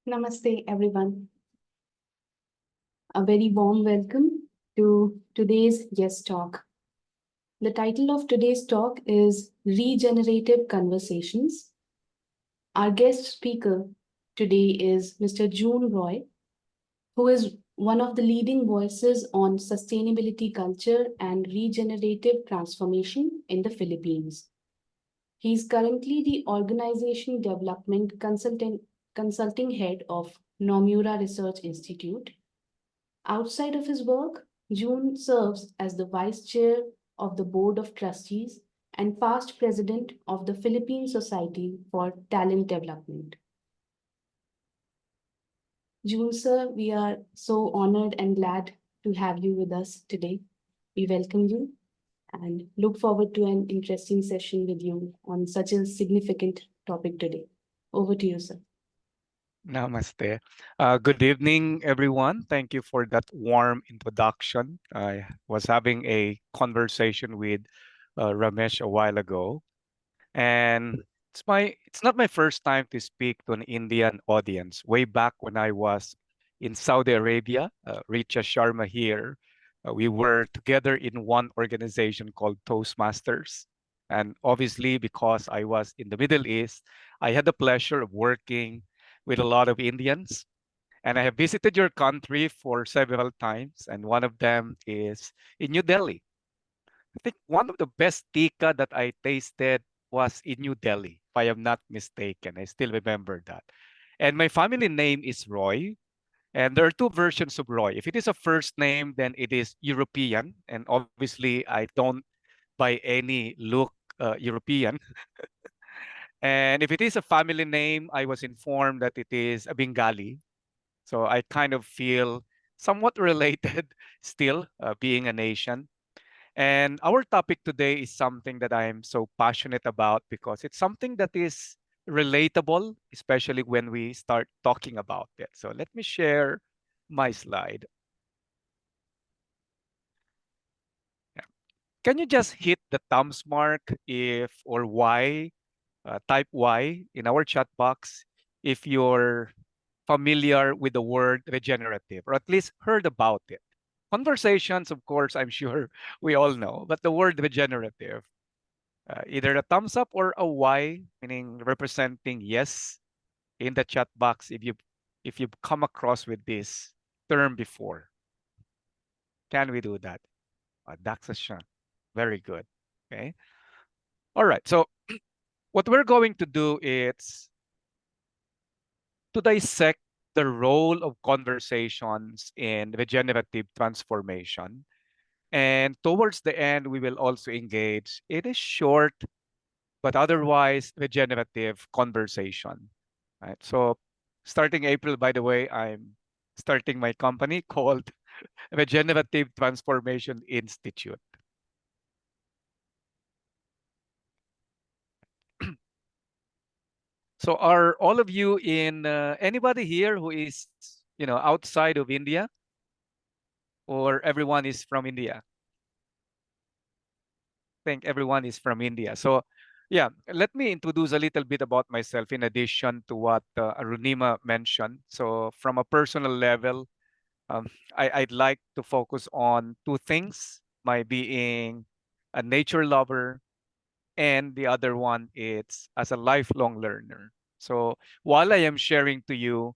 Namaste, everyone. A very warm welcome to today's guest talk. The title of today's talk is Regenerative Conversations. Our guest speaker today is Mr. Jun Roy, who is one of the leading voices on sustainability culture and regenerative transformation in the Philippines. He is currently the Organization Development Consulting Head of Nomura Research Institute. Outside of his work, June serves as the Vice Chair of the Board of Trustees and past President of the Philippine Society for Talent Development. June, sir, we are so honored and glad to have you with us today. We welcome you and look forward to an interesting session with you on such a significant topic today. Over to you, sir. Namaste. Good evening, everyone. Thank you for that warm introduction. I was having a conversation with Ramesh a while ago, and it's not my first time to speak to an Indian audience. Way back when I was in Saudi Arabia, Richa Sharma here, we were together in one organization called Toastmasters. And obviously, because I was in the Middle East, I had the pleasure of working with a lot of Indians. And I have visited your country for several times, and one of them is in New Delhi. I think one of the best tika that I tasted was in New Delhi, if I am not mistaken. I still remember that. And my family name is Roy, and there are two versions of Roy. If it is a first name, then it is European, and obviously I don't by any look European. And if it is a family name, I was informed that it is a Bengali. So I kind of feel somewhat related still, being a nation. And our topic today is something that I'm so passionate about because it's something that is relatable, especially when we start talking about it. So let me share my slide. Yeah. Can you just hit the thumbs mark if or Y, type Y in our chat box if you're familiar with the word regenerative or at least heard about it? Conversations, of course, I'm sure we all know, but the word regenerative, either a thumbs up or a Y, meaning representing yes in the chat box if you've come across with this term before. Can we do that? Daxashan. Very good. Okay. All right. So what we're going to do is to dissect the role of conversations in regenerative transformation. And towards the end, we will also engage in a short but otherwise regenerative conversation. Right. So starting April, by the way, I'm starting my company called Regenerative Transformation Institute. So are all of you in anybody here who is, outside of India, or everyone is from India? I think everyone is from India. So yeah, let me introduce a little bit about myself in addition to what Arunima mentioned. So from a personal level, um, I'd like to focus on two things, my being a nature lover, and the other one is as a lifelong learner. So while I am sharing to you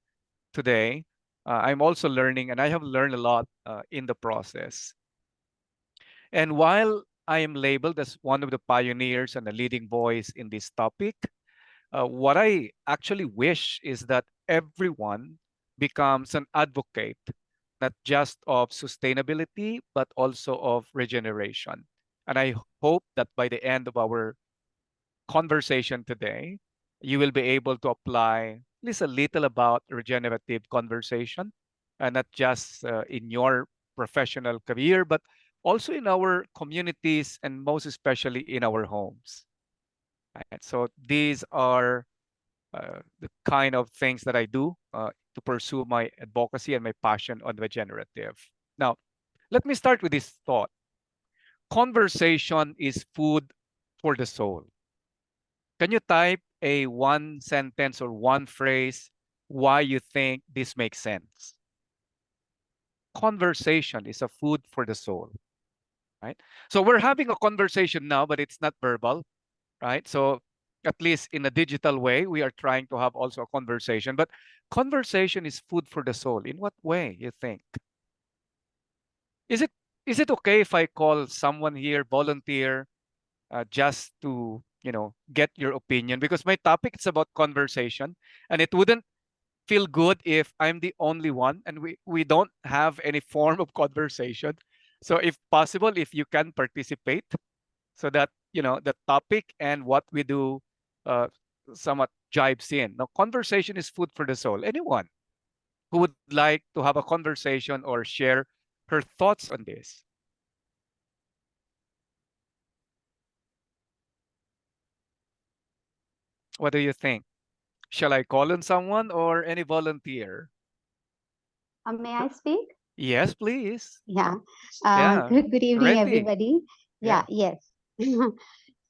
today, I'm also learning, and I have learned a lot in the process. And while I am labeled as one of the pioneers and a leading voice in this topic, what I actually wish is that everyone becomes an advocate, not just of sustainability, but also of regeneration. And I hope that by the end of our conversation today, you will be able to apply at least a little about regenerative conversation, and not just in your professional career, but also in our communities and most especially in our homes. Right? So these are the kind of things that I do to pursue my advocacy and my passion on regenerative. Now, let me start with this thought. Conversation is food for the soul. Can you type a one sentence or one phrase why you think this makes sense. Conversation is a food for the soul, right? So we're having a conversation now, but it's not verbal, right? So at least in a digital way, we are trying to have also a conversation, but conversation is food for the soul. In what way, you think? Is it is it okay if I call someone here, volunteer, just to get your opinion? Because my topic is about conversation, and it wouldn't feel good if I'm the only one and we don't have any form of conversation. So if possible, if you can participate, so that the topic and what we do uh, somewhat jives in. Now, conversation is food for the soul. Anyone who would like to have a conversation or share her thoughts on this? What do you think? Shall I call on someone or any volunteer? May I speak? Yes, please. Yeah. Yeah, Good evening, ready. everybody. Yeah, Yeah, yes.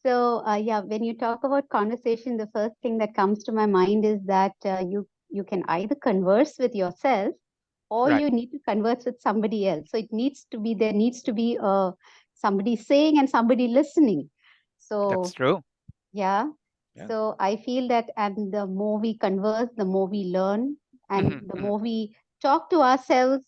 So, yeah, when you talk about conversation, the first thing that comes to my mind is that you can either converse with yourself or right. you need to converse with somebody else. So it needs to be there needs to be somebody saying and somebody listening. That's So true. yeah. Yeah. So I feel that, and the more we converse, the more we learn, and Hmm. the Hmm. more we talk to ourselves,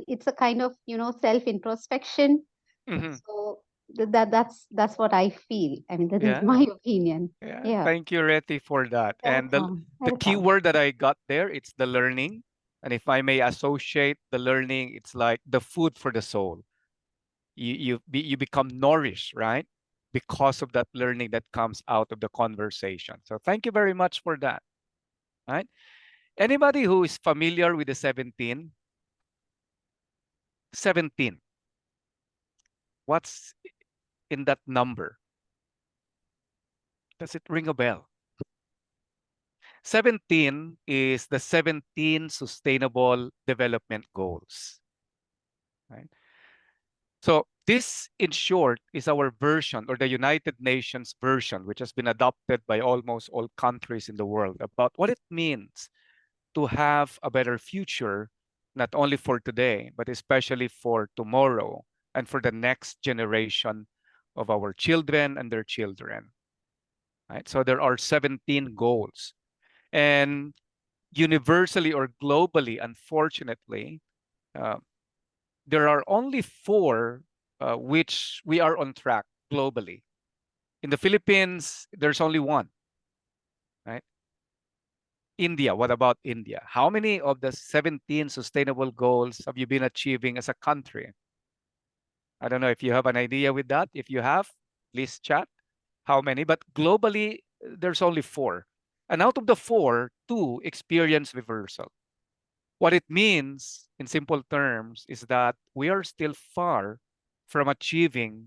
it's a kind of, self introspection. Hmm. So that's what I feel. I mean, that is Yeah. my opinion. Yeah. Yeah. Thank you, Reti, for that. And Welcome. the key Welcome. word that I got there, it's the learning. And if I may associate the learning, it's like the food for the soul. You become nourished, right? Because of that learning that comes out of the conversation. So thank you very much for that. Right? Anybody who is familiar with the 17? 17. What's in that number? Does it ring a bell? 17 is the 17 Sustainable Development Goals. Right? So this, in short, is our version or the United Nations version, which has been adopted by almost all countries in the world about what it means to have a better future, not only for today, but especially for tomorrow and for the next generation of our children and their children. Right? So there are 17 goals. And universally or globally, unfortunately, uh, there are only four which we are on track globally. In the Philippines, there's only one, right? India, what about India? How many of the 17 sustainable goals have you been achieving as a country? I don't know if you have an idea with that. If you have, please chat. How many? But globally, there's only four. And out of the four, two experience reversal. What it means, in simple terms, is that we are still far from achieving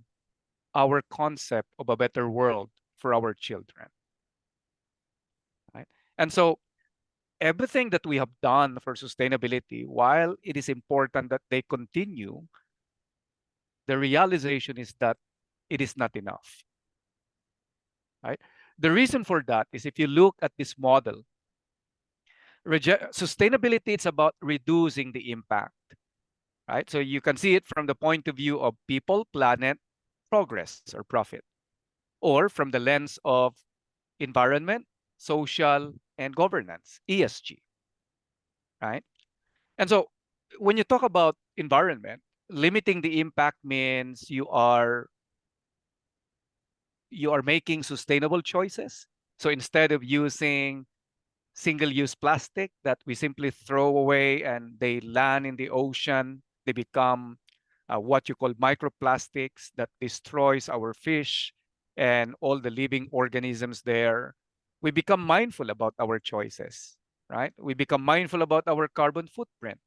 our concept of a better world for our children. Right? And so everything that we have done for sustainability, while it is important that they continue, the realization is that it is not enough. Right? The reason for that is if you look at this model, sustainability it's about reducing the impact. Right? So you can see it from the point of view of people, planet, progress or profit, or from the lens of environment, social, and governance, ESG, right? And so when you talk about environment, limiting the impact means you are making sustainable choices. So instead of using single-use plastic that we simply throw away and they land in the ocean, they become what you call microplastics that destroys our fish and all the living organisms there. We become mindful about our choices, right? We become mindful about our carbon footprint.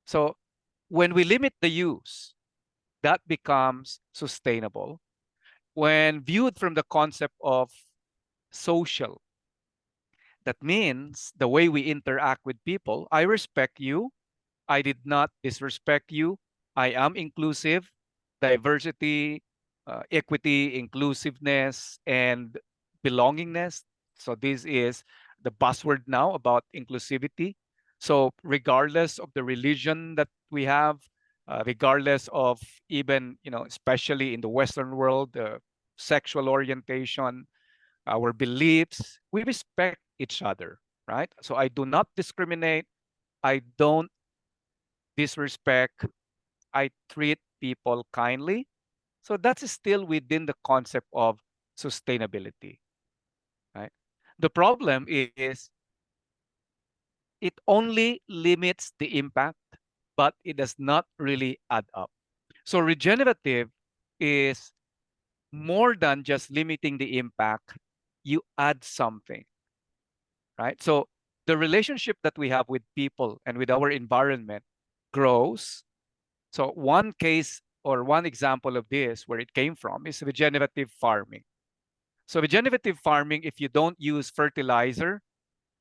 So when we limit the use, that becomes sustainable. When viewed from the concept of social, that means the way we interact with people. I respect you. I did not disrespect you. I am inclusive, diversity, equity, inclusiveness, and belongingness. So this is the buzzword now about inclusivity. So regardless of the religion that we have, regardless of even, especially in the Western world, the sexual orientation, our beliefs, we respect each other, right? So I do not discriminate. I don't disrespect. I treat people kindly. So that's still within the concept of sustainability, right? The problem is it only limits the impact, but it does not really add up. So regenerative is more than just limiting the impact. You add something, right? So the relationship that we have with people and with our environment grows. So one case or one example of this where it came from is regenerative farming. So regenerative farming, if you don't use fertilizer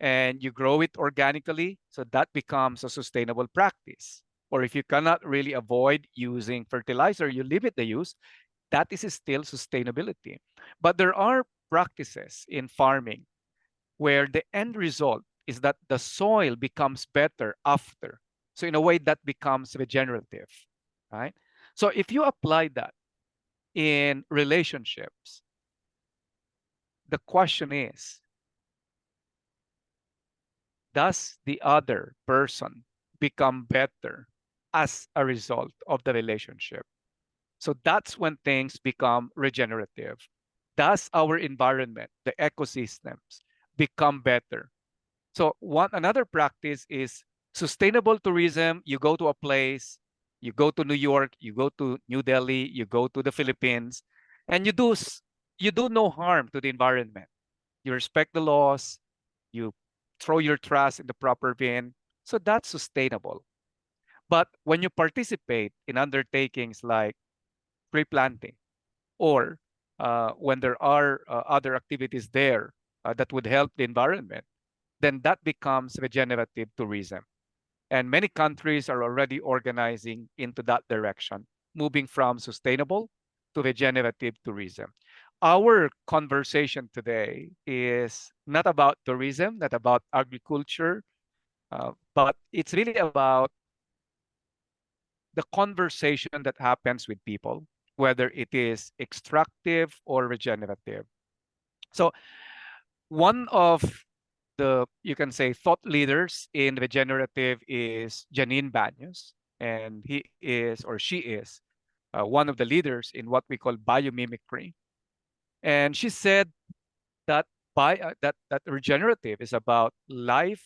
and you grow it organically, so that becomes a sustainable practice. Or if you cannot really avoid using fertilizer, you limit the use, that is still sustainability. But there are practices in farming where the end result is that the soil becomes better after. So in a way that becomes regenerative, right? So if you apply that in relationships, the question is, does the other person become better as a result of the relationship? So that's when things become regenerative. Does our environment, the ecosystems, become better? So one another practice is sustainable tourism. You go to a place, you go to New York, you go to New Delhi, you go to the Philippines, and you do no harm to the environment. You respect the laws, you throw your trash in the proper bin. So that's sustainable. But when you participate in undertakings like tree planting, or when there are other activities there that would help the environment, then that becomes regenerative tourism. And many countries are already organizing into that direction, moving from sustainable to regenerative tourism. Our conversation today is not about tourism, not about agriculture, but it's really about the conversation that happens with people, whether it is extractive or regenerative. So one of the, you can say, thought leaders in regenerative is Janine Baños, and he is or she is one of the leaders in what we call biomimicry. And she said that that regenerative is about life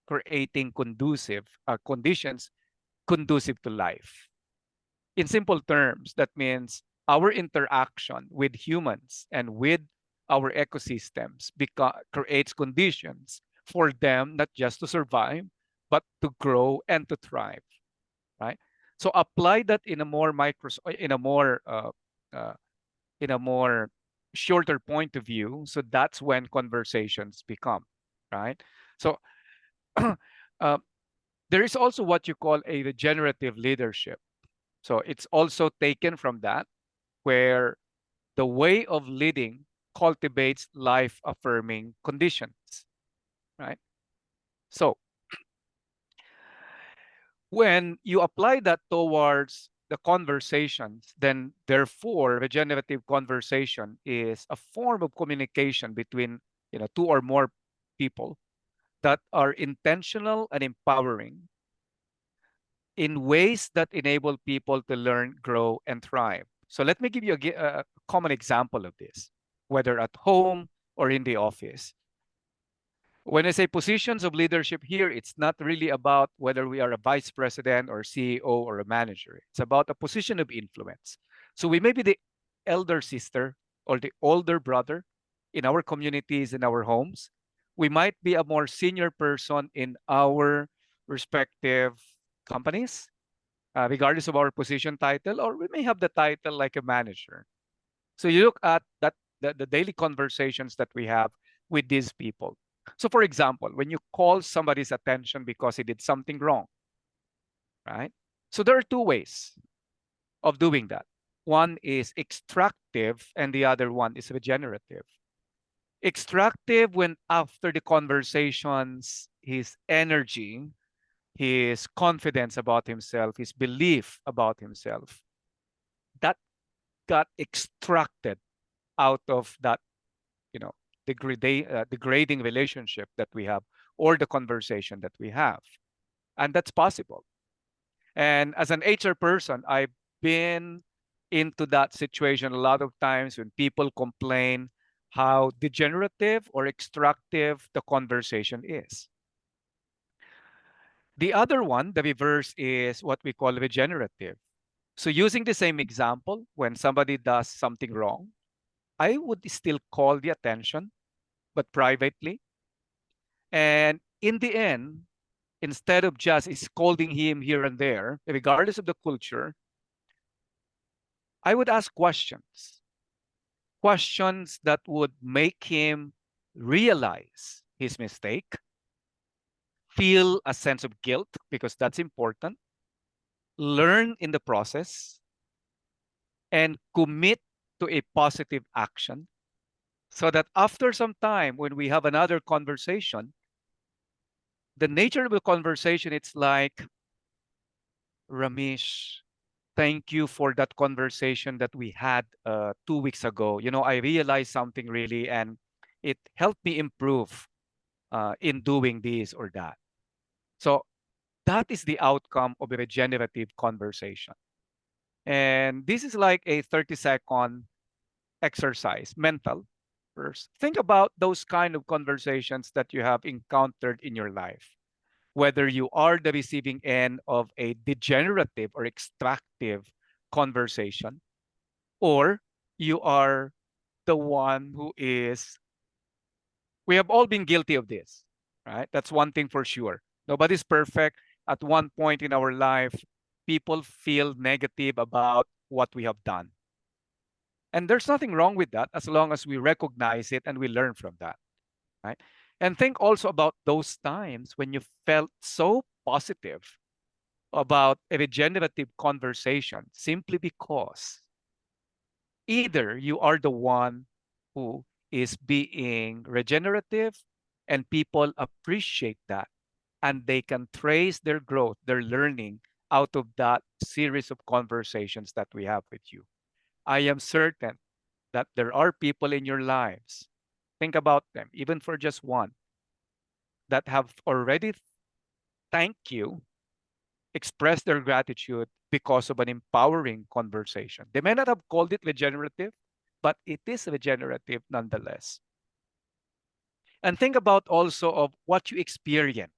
creating conducive conditions conducive to life. In simple terms, that means our interaction with humans and with our ecosystems creates conditions for them not just to survive, but to grow and to thrive, right? So apply that in a more uh, in a more shorter point of view. So that's when conversations become, right? So uh, there is also what you call a regenerative leadership. So it's also taken from that, where the way of leading cultivates life affirming conditions, right? So when you apply that towards the conversations, then therefore regenerative conversation is a form of communication between, two or more people that are intentional and empowering in ways that enable people to learn, grow, and thrive. So let me give you a common example of this, whether at home or in the office. When I say positions of leadership here, it's not really about whether we are a vice president or CEO or a manager. It's about a position of influence. So we may be the elder sister or the older brother in our communities, in our homes. We might be a more senior person in our respective companies, regardless of our position title, or we may have the title like a manager. So you look at that the daily conversations that we have with these people. So for example, when you call somebody's attention because he did something wrong, right? So there are two ways of doing that. One is extractive and the other one is regenerative. Extractive when after the conversations, his energy, his confidence about himself, his belief about himself, that got extracted out of that, you know, degrading relationship that we have or the conversation that we have. And that's possible. And as an HR person, I've been into that situation a lot of times when people complain how degenerative or extractive the conversation is. The other one, the reverse, is what we call regenerative. So, using the same example, when somebody does something wrong, I would still call the attention, but privately. And in the end, instead of just scolding him here and there, regardless of the culture, I would ask questions, questions that would make him realize his mistake, feel a sense of guilt, because that's important, learn in the process, and commit to a positive action so that after some time, when we have another conversation, the nature of the conversation, it's like, Ramesh, thank you for that conversation that we had 2 weeks ago. You know, I realized something really, and it helped me improve in doing this or that. So that is the outcome of a regenerative conversation. And this is like a 30-second exercise, mental. First, think about those kind of conversations that you have encountered in your life, whether you are the receiving end of a degenerative or extractive conversation, or you are the one who is, we have all been guilty of this, right? That's one thing for sure. Nobody's perfect. At one point in our life, people feel negative about what we have done. And there's nothing wrong with that as long as we recognize it and we learn from that, right? And think also about those times when you felt so positive about a regenerative conversation simply because either you are the one who is being regenerative and people appreciate that and they can trace their growth, their learning out of that series of conversations that we have with you. I am certain that there are people in your lives, think about them, even for just one, that have already thanked you, expressed their gratitude because of an empowering conversation. They may not have called it regenerative, but it is regenerative nonetheless. And think about also of what you experience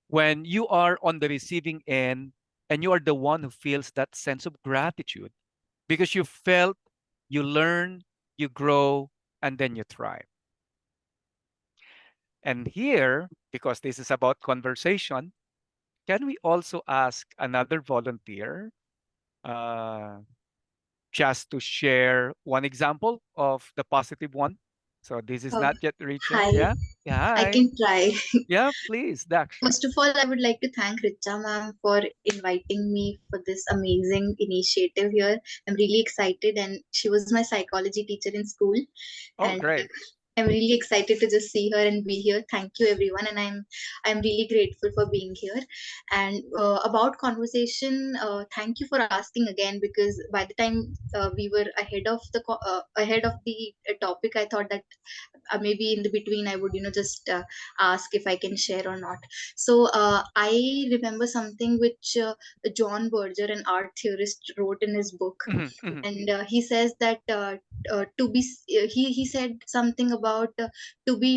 when you are on the receiving end and you are the one who feels that sense of gratitude because you felt, you learn, you grow, and then you thrive. And here, because this is about conversation, can we also ask another volunteer uh, just to share one example of the positive one? So this is Uh, not yet Richa. Hi, Yeah. Yeah. I Hi. can try. Yeah, please, Daksha. First of all, I would like to thank Richa ma'am for inviting me for this amazing initiative here. I'm really excited, and she was my psychology teacher in school, Oh, and great. I'm really excited to just see her and be here. Thank you, everyone, and I'm really grateful for being here. And about conversation, thank you for asking again, because by the time we were ahead of the topic, I thought that maybe in the between I would just ask if I can share or not. So I remember something which John Berger, an art theorist, wrote in his book. Mhm, mhm. And he says that he said something about to be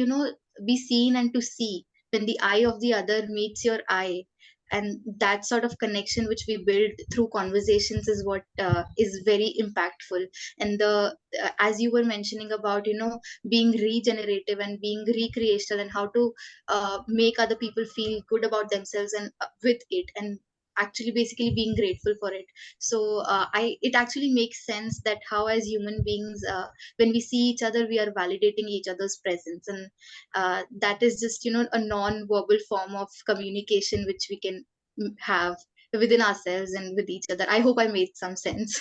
be seen and to see when the eye of the other meets your eye, and that sort of connection which we build through conversations is what is very impactful. And the as you were mentioning about being regenerative and being recreational, and how to make other people feel good about themselves and with it, and actually basically being grateful for it. So I it actually makes sense that how as human beings, when we see each other, we are validating each other's presence, and that is just a non-verbal form of communication which we can have within ourselves and with each other. I hope I made some sense.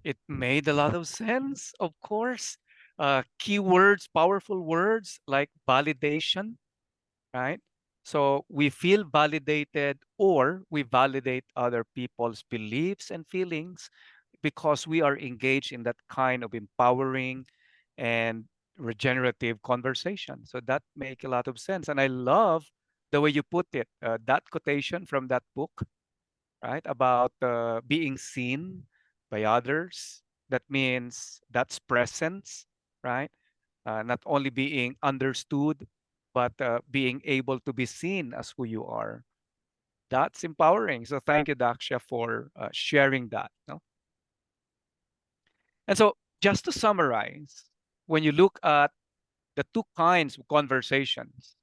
It made a lot of sense, of course. keywords, powerful words like validation, right? So we feel validated or we validate other people's beliefs and feelings because we are engaged in that kind of empowering and regenerative conversation. So that make a lot of sense. And I love the way you put it, that quotation from that book, right? About being seen by others. That means that's presence, right? Not only being understood, but being able to be seen as who you are. That's empowering. So thank you, Daksha, for sharing that. No? And so just to summarize, when you look at the two kinds of conversations,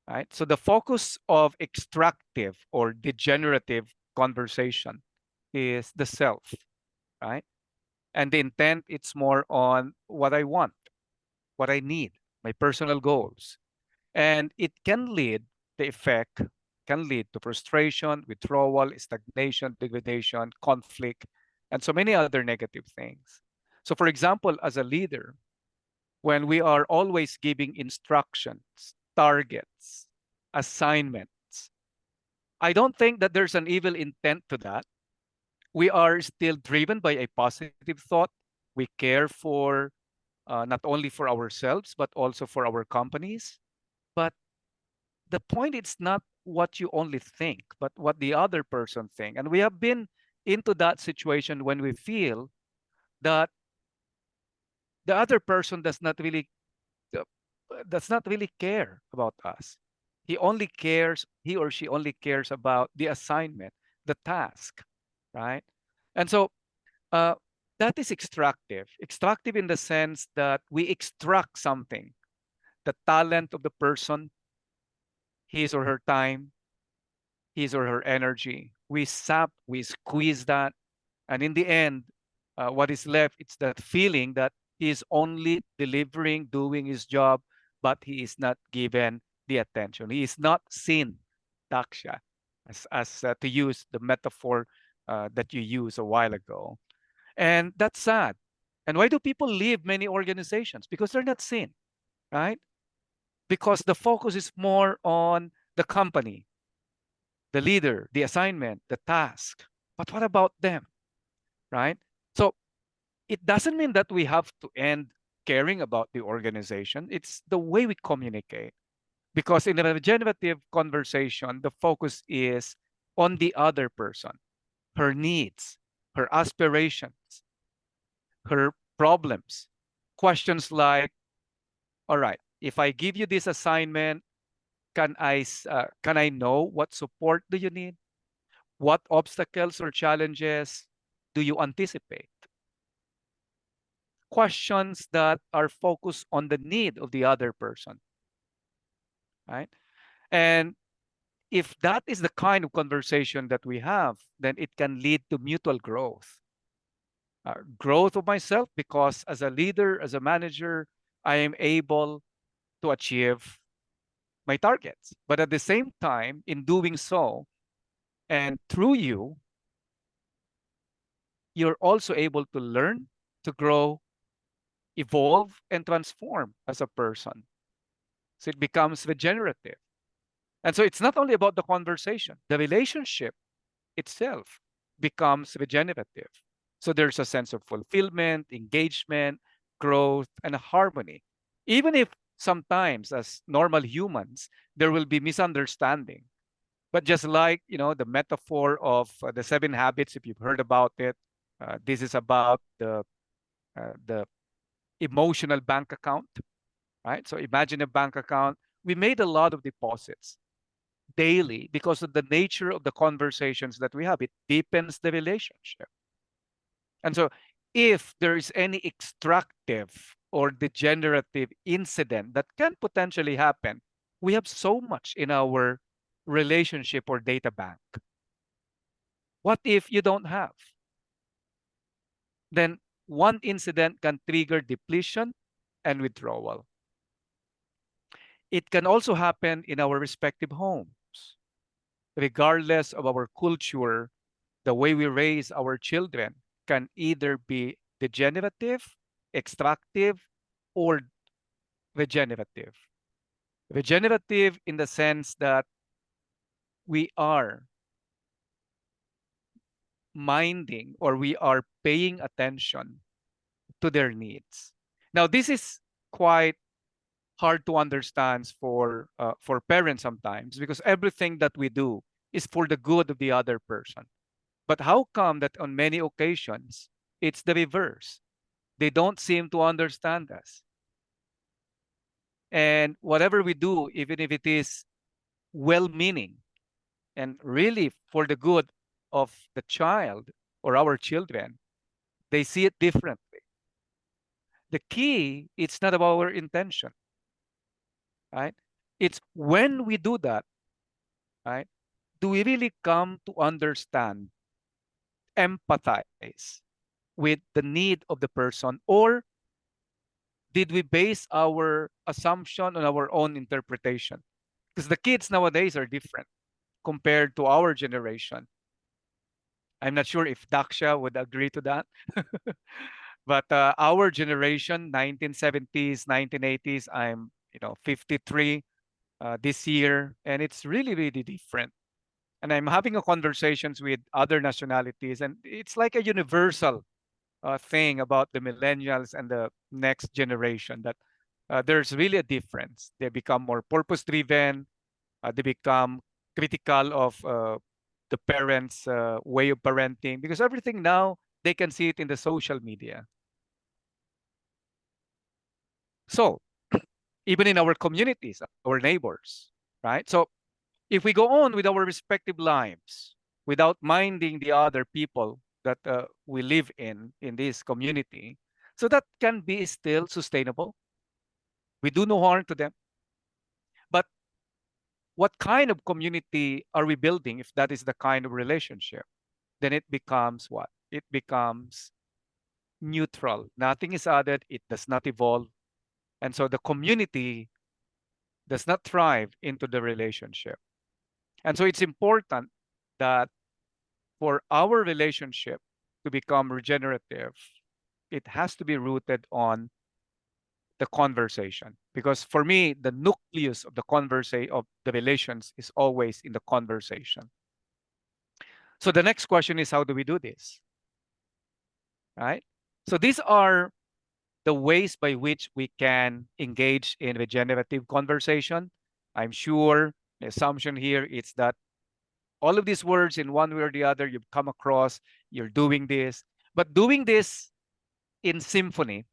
right? So the focus of extractive or degenerative conversation is the self, right? And the intent, it's more on what I want, what I need, my personal goals. And it can lead, the effect can lead to frustration, withdrawal, stagnation, degradation, conflict, and so many other negative things. So, for example, as a leader, when we are always giving instructions, targets, assignments, I don't think that there's an evil intent to that. We are still driven by a positive thought. We care for not only for ourselves, but also for our companies. But the point is not what you only think, but what the other person think. And we have been into that situation when we feel that the other person uh, does not really care about us. He or she only cares about the assignment, the task, right? And so uh, that is extractive. Extractive in the sense that we extract something, the talent of the person, his or her time, his or her energy. We sap, we squeeze that, and in the end, what is left, it's that feeling that he is only delivering, doing his job, but he is not given the attention. He is not seen, Daksha, as to use the metaphor that you used a while ago. And that's sad. And why do people leave many organizations? Because they're not seen, right? Because the focus is more on the company, the leader, the assignment, the task. But what about them, right? So it doesn't mean that we have to end caring about the organization. It's the way we communicate. Because in a regenerative conversation, the focus is on the other person, her needs, her aspirations, her problems. Questions like, all right, if I give you this assignment, can I know what support do you need? What obstacles or challenges do you anticipate? Questions that are focused on the need of the other person, right? And if that is the kind of conversation that we have, then it can lead to mutual growth. Growth of myself, because as a leader, as a manager, I am able to achieve my targets. But at the same time, in doing so, and through you, you're also able to learn, to grow, evolve, and transform as a person. So it becomes regenerative. And so it's not only about the conversation, the relationship itself becomes regenerative. So there's a sense of fulfillment, engagement, growth, and harmony. Even if sometimes, as normal humans, there will be misunderstanding. But just like, the metaphor of the seven habits, if you've heard about it, this is about the emotional bank account, right? So imagine a bank account. We made a lot of deposits daily because of the nature of the conversations that we have. It deepens the relationship. And so if there is any extractive or degenerative incident that can potentially happen, we have so much in our relationship or data bank. What if you don't have? Then one incident can trigger depletion and withdrawal. It can also happen in our respective homes. Regardless of our culture, the way we raise our children can either be degenerative extractive or regenerative. Regenerative in the sense that we are minding or we are paying attention to their needs. Now, this is quite hard to understand for parents sometimes because everything that we do is for the good of the other person. But how come that on many occasions it's the reverse? They don't seem to understand us. And whatever we do, even if it is well meaning and really for the good of the child or our children, they see it differently. The key, it's not about our intention, right? It's when we do that, right? Do we really come to understand, empathize with the need of the person, or did we base our assumption on our own interpretation? Because the kids nowadays are different compared to our generation. I'm not sure if Daksha would agree to that. But our generation, 1970s, 1980s, I'm 53 this year, and it's really, really different. And I'm having a conversations with other nationalities, and it's like a universal thing about the millennials and the next generation that there's really a difference. They become more purpose driven. They become critical of the parents' way of parenting because everything now they can see it in the social media. So even in our communities, our neighbors, right? So if we go on with our respective lives without minding the other people that we live in this community, so that can be still sustainable. We do no harm to them. But what kind of community are we building if that is the kind of relationship? Then it becomes what? It becomes neutral. Nothing is added, it does not evolve. And so the community does not thrive into the relationship. And so it's important that for our relationship to become regenerative, it has to be rooted on the conversation. Because for me, the nucleus of the conversation of the relations is always in the conversation. So the next question is, how do we do this? Right? So these are the ways by which we can engage in regenerative conversation. I'm sure the assumption here is that all of these words in one way or the other you've come across, you're doing this, but doing this in symphony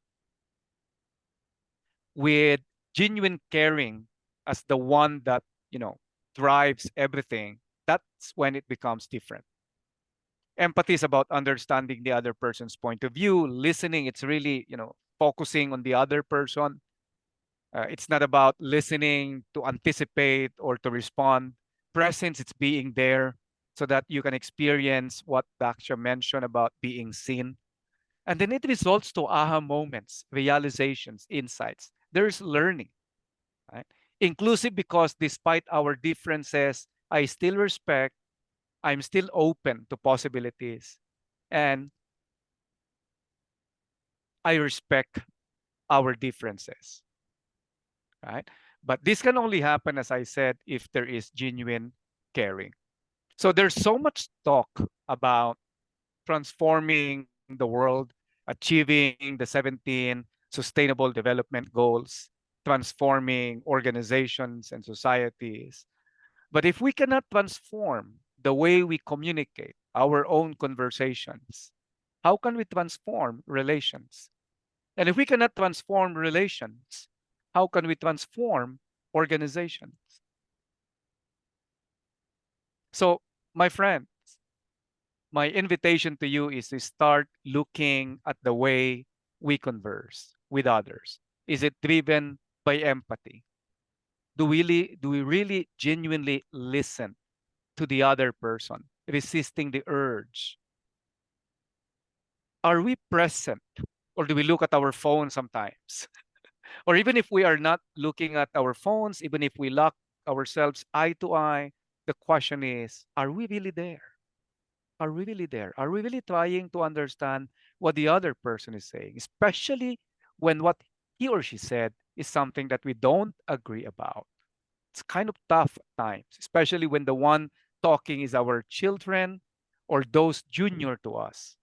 with genuine caring as the one that, drives everything, that's when it becomes different. Empathy is about understanding the other person's point of view. Listening, it's really, focusing on the other person. It's not about listening to anticipate or to respond. Presence, it's being there so that you can experience what Daksha mentioned about being seen. And then it results to aha moments, realizations, insights. There's learning, right? Inclusive because despite our differences, I still respect, I'm still open to possibilities, and I respect our differences, right? But this can only happen, as I said, if there is genuine caring. So there's so much talk about transforming the world, achieving the 17 sustainable development goals, transforming organizations and societies. But if we cannot transform the way we communicate our own conversations, how can we transform relations? And if we cannot transform relations, how can we transform organizations? So, my friend, my invitation to you is to start looking at the way we converse with others. Is it driven by empathy? Do we really genuinely listen to the other person, resisting the urge? Are we present, or do we look at our phone sometimes? Or even if we are not looking at our phones, even if we lock ourselves eye to eye, the question is, are we really there? Are we really there? Are we really trying to understand what the other person is saying, especially when what he or she said is something that we don't agree about. It's kind of tough at times, especially when the one talking is our children or those junior to us,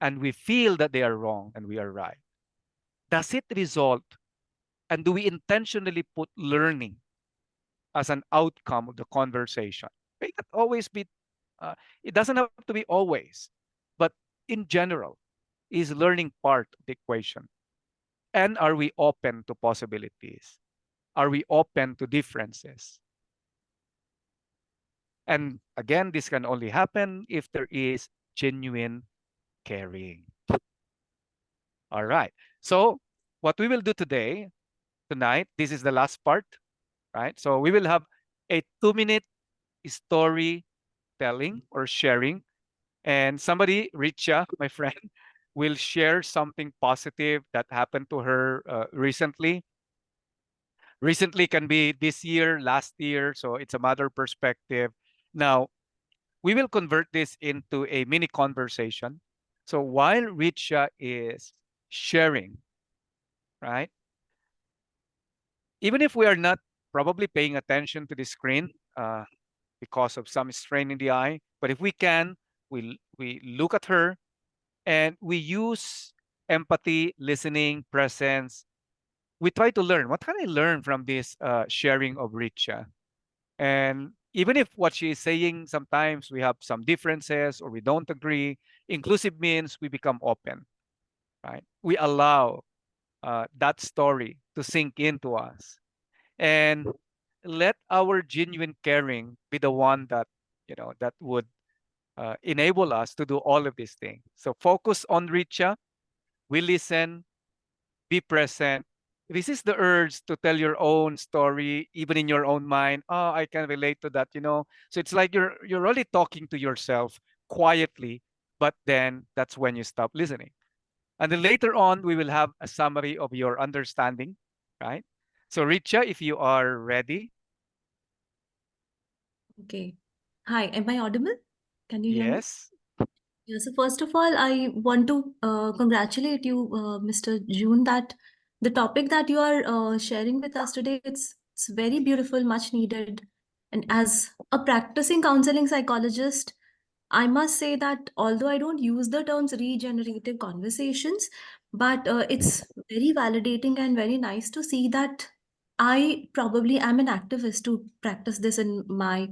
and we feel that they are wrong and we are right. Does it result, and do we intentionally put learning as an outcome of the conversation? May not always be, uh, it doesn't have to be always, but in general, is learning part of the equation? And are we open to possibilities? Are we open to differences? And again, this can only happen if there is genuine caring. All right. So, what we will do tonight, this is the last part, right? So, we will have a 2 minute story telling or sharing. And somebody, Richa, my friend, will share something positive that happened to her recently. Recently can be this year, last year. So, it's a matter perspective. Now, we will convert this into a mini conversation. So while Richa is sharing, right? Even if we are not probably paying attention to the screen because of some strain in the eye, but if we can, we look at her and we use empathy, listening, presence. We try to learn. What can I learn from this sharing of Richa? And even if what she is saying, sometimes we have some differences or we don't agree, inclusive means we become open, right? We allow that story to sink into us and let our genuine caring be the one that, that would enable us to do all of these things. So focus on Richa. We listen, be present. This is the urge to tell your own story, even in your own mind. Oh, I can relate to that. So it's like you're really talking to yourself quietly, but then that's when you stop listening. And then later on, we will have a summary of your understanding, right? So Richa, if you are ready, Okay. Hi, am I audible? Can you hear me? yes. Yeah, so first of all, I want to congratulate you, Mr. June, that the topic that you are sharing with us today, it's very beautiful, much needed. And as a practicing counseling psychologist, I must say that although I don't use the terms regenerative conversations, but it's very validating and very nice to see that I probably am an activist to practice this in my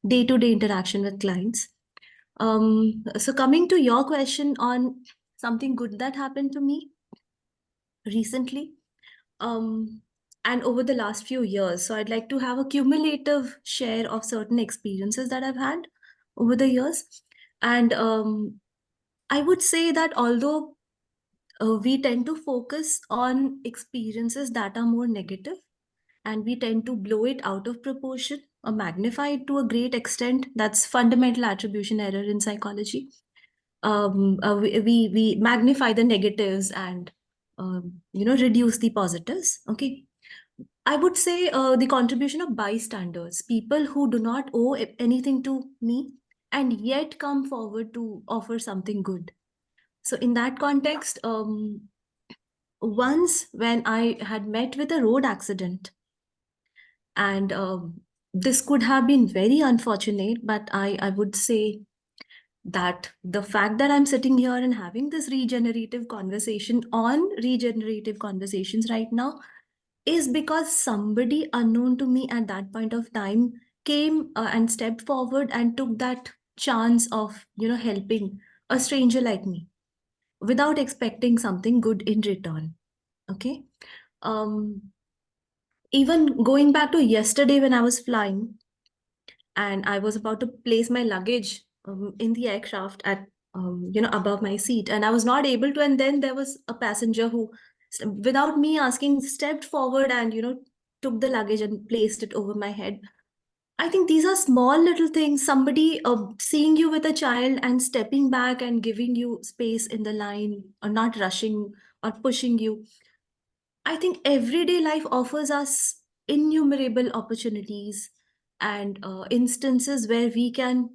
day-to-day interaction with clients. So coming to your question on something good that happened to me recently, um, and over the last few years. So I'd like to have a cumulative share of certain experiences that I've had over the years. And I would say that although we tend to focus on experiences that are more negative, and we tend to blow it out of proportion or magnify it to a great extent, that's fundamental attribution error in psychology. We magnify the negatives and reduce the positives. Okay, I would say the contribution of bystanders, people who do not owe anything to me and yet come forward to offer something good. So in that context, once when I had met with a road accident, and this could have been very unfortunate, but I would say that the fact that I'm sitting here and having this regenerative conversation on regenerative conversations right now is because somebody unknown to me at that point of time came and stepped forward and took that chance of helping a stranger like me without expecting something good in return. Okay. um Even going back to yesterday when I was flying and I was about to place my luggage in the aircraft at above my seat, and I was not able to. And then there was a passenger who, without me asking, stepped forward and took the luggage and placed it over my head. I think these are small little things. Somebody seeing you with a child and stepping back and giving you space in the line, or not rushing or pushing you. I think everyday life offers us innumerable opportunities and instances where we can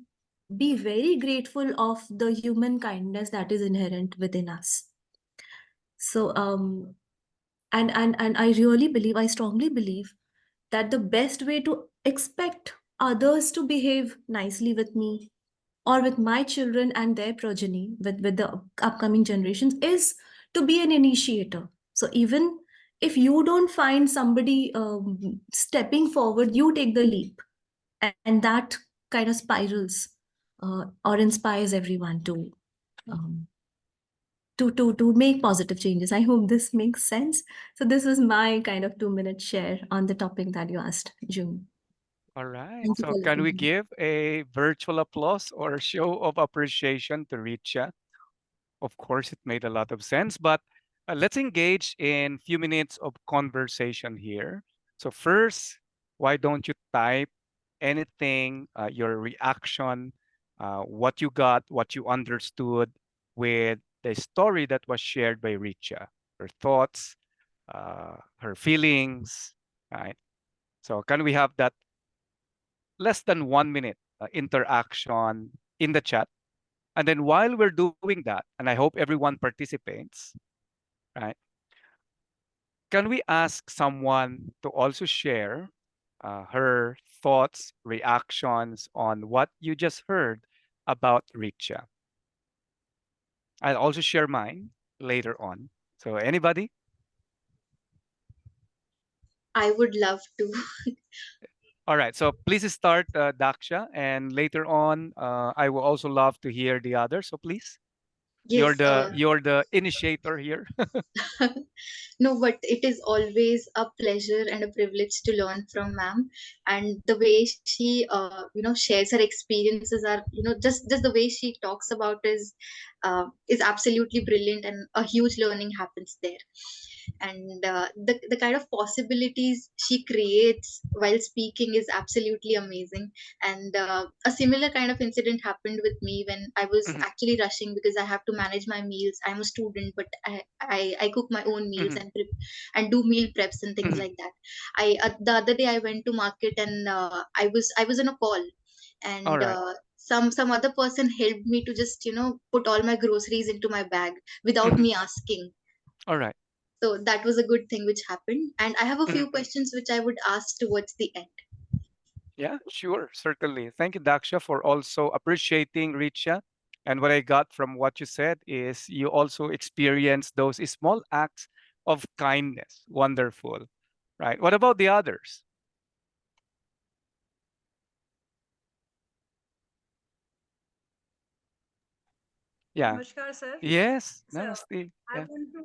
be very grateful of the human kindness that is inherent within us. So, And I really believe, I strongly believe that the best way to expect others to behave nicely with me or with my children and their progeny, with the upcoming generations, is to be an initiator. So even if you don't find somebody stepping forward, you take the leap, and that kind of spirals or inspires everyone um, to make positive changes. I hope this makes sense. So this was my kind of 2-minute share on the topic that you asked, June. All right. Thank you So for can letting we me. give a virtual applause or show of appreciation to Richa? Of course, it made a lot of sense, but let's engage in few minutes of conversation here. So first, why don't you type anything, your reaction, what you got, what you understood with the story that was shared by Richa, her thoughts, her feelings, right? So can we have that less than 1 minute interaction in the chat? And then while we're doing that, and I hope everyone participates, right? Can we ask someone to also share her thoughts, reactions on what you just heard about Richa? I'll also share mine later on. So anybody? I would love to. All right. So please start, Daksha, and later on, I will also love to hear the others. So please, Yes, you're the initiator here. no, but it is always a pleasure and a privilege to learn from ma'am. And the way she, shares her experiences are, just the way she talks about is absolutely brilliant, and a huge learning happens there. And the kind of possibilities she creates while speaking is absolutely amazing. And a similar kind of incident happened with me when I was Mhm, actually rushing because I have to manage my meals. I'm a student, but I cook my own meals mhm, and and do meal preps and things mhm. like that. I The other day I went to market, and I was on a call, All and right. some other person helped me to just put all my groceries into my bag without Mhm. me asking. All right. So that was a good thing which happened. And I have a few Mhm. questions which I would ask towards the end. Yeah, sure, certainly. Thank you, Daksha, for also appreciating Richa. And what I got from what you said is you also experience those small acts of kindness. Wonderful. Right. What about the others? Yeah. Namaskar, sir. Yes. So Namaste. I Yeah. want to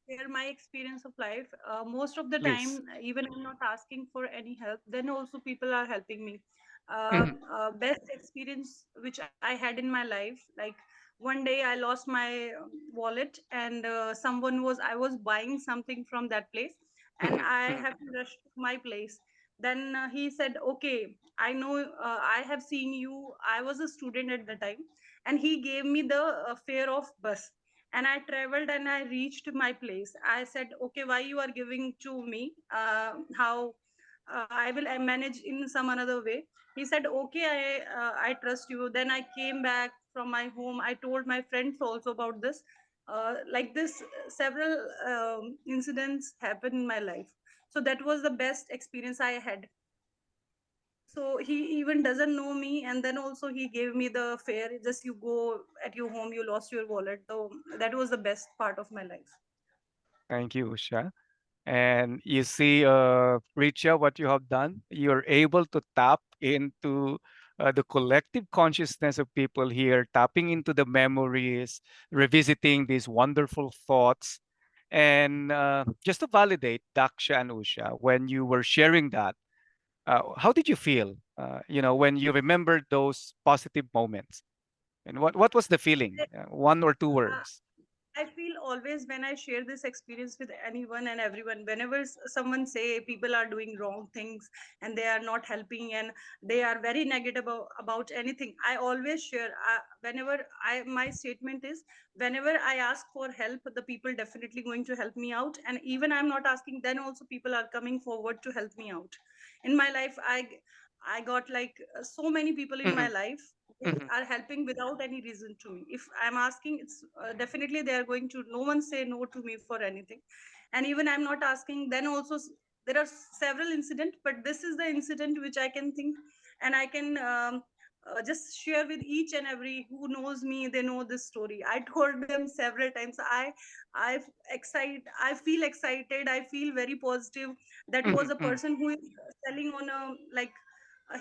share my experience of life. Most of the Please. time, even I'm not asking for any help, then also people are helping me. Mhm, Best experience which I had in my life, like one day I lost my wallet, and I was buying something from that place, and mhm, I mhm, have to rush to my place. Then he said, "Okay, I know, I have seen you. I was a student at the time," and he gave me the fare of bus, and I traveled and I reached my place. I said, "Okay, why you are giving to me? How I will manage in some another way." He said, "Okay, I trust you." Then I came back from my home. I told my friends also about this. Like this, several incidents happened in my life. So that was the best experience I had. So he even doesn't know me, and then also he gave me the fare. Just you go at your home, you lost your wallet. So that was the best part of my life. Thank you, Usha. And you see, Richa, what you have done. You're able to tap into the collective consciousness of people here, tapping into the memories, revisiting these wonderful thoughts. And just to validate Daksha and Usha, when you were sharing that, how did you feel? When you remembered those positive moments, and what was the feeling? One or two Uh, words. I feel always when I share this experience with anyone and everyone, whenever someone say people are doing wrong things and they are not helping and they are very negative about anything, I always share. Whenever my statement is, whenever I ask for help, the people definitely going to help me out, and even I'm not asking, then also people are coming forward to help me out. In my life, I got like so many people in my Mhm, life who mhm. are helping without any reason to me. If I'm asking, it's definitely they are going to. No one say no to me for anything, And even I'm not asking, then also there are several incidents, but this is the incident which I can think, and I can just share with each and every who knows me. They know this story. I told them several times. I feel excited, I feel very positive. That was a Mhm. person who is selling on a, like,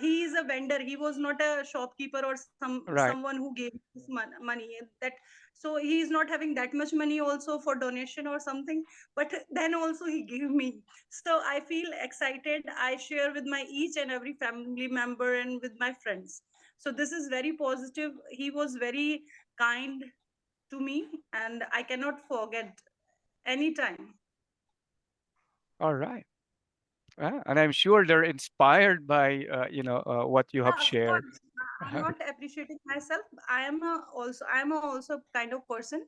he is a vendor, he was not a shopkeeper or Right. someone who gave this money. That, so he is not having that much money also for donation or something, but then also he gave me. So I feel excited, I share with my each and every family member and with my friends. So this is very positive. He was very kind to me, and I cannot forget anytime. All right. And I'm sure they're inspired by what you have Yeah, of shared. course. I'm not appreciating myself. I am also kind of person.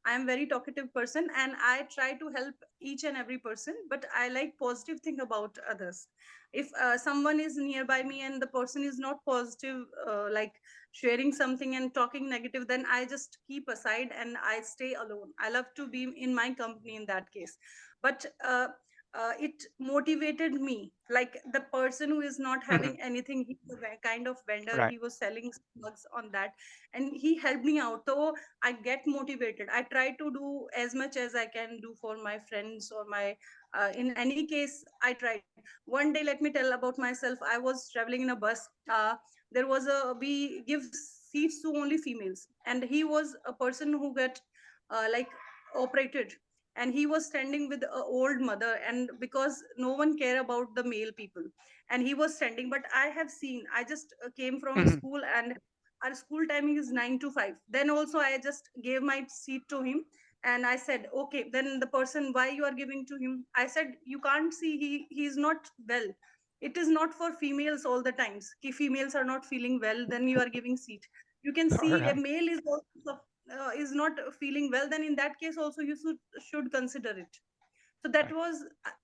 I am very talkative person, and I try to help each and every person. But I like positive thing about others. If someone is nearby me and the person is not positive, like sharing something and talking negative, then I just keep aside and I stay alone. I love to be in my company in that case. But it motivated me, like the person who is not having anything, he's a kind of vendor, Right. he was selling mugs on that, and he helped me out. So I get motivated, I try to do as much as I can do for my friends or my in any case I tried. One day, let me tell about myself. I was traveling in a bus. There was a, we give seats to only females, and he was a person who got like operated, and he was standing with a old mother, and because no one care about the male people, and he was standing. But I have seen, I just came from Mhm. school, and our school timing is 9 to 5. Then also I just gave my seat to him, and I said, okay. Then the person, why you are giving to him? I said, you can't see, he is not well. It is not for females all the times. If females are not feeling well, then you are giving seat. You can All see a right. male is also is not feeling well, then in that case also you should consider it. So that Right. was,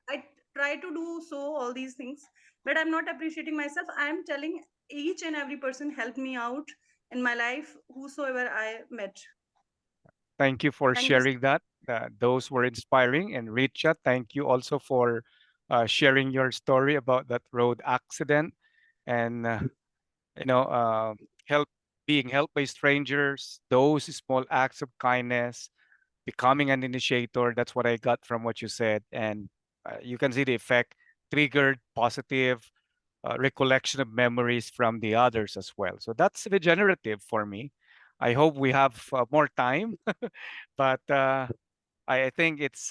I try to do so all these things, but I'm not appreciating myself. I am telling each and every person helped me out in my life, whosoever I met. Thank you for Thank you. sharing that. Those were inspiring. And Richa, thank you also for sharing your story about that road accident and you know uh, help being helped by strangers. Those small acts of kindness, becoming an initiator. That's what I got from what you said, and you can see the effect triggered positive recollection of memories from the others as well. So that's regenerative for me. I hope we have more time, but I think it's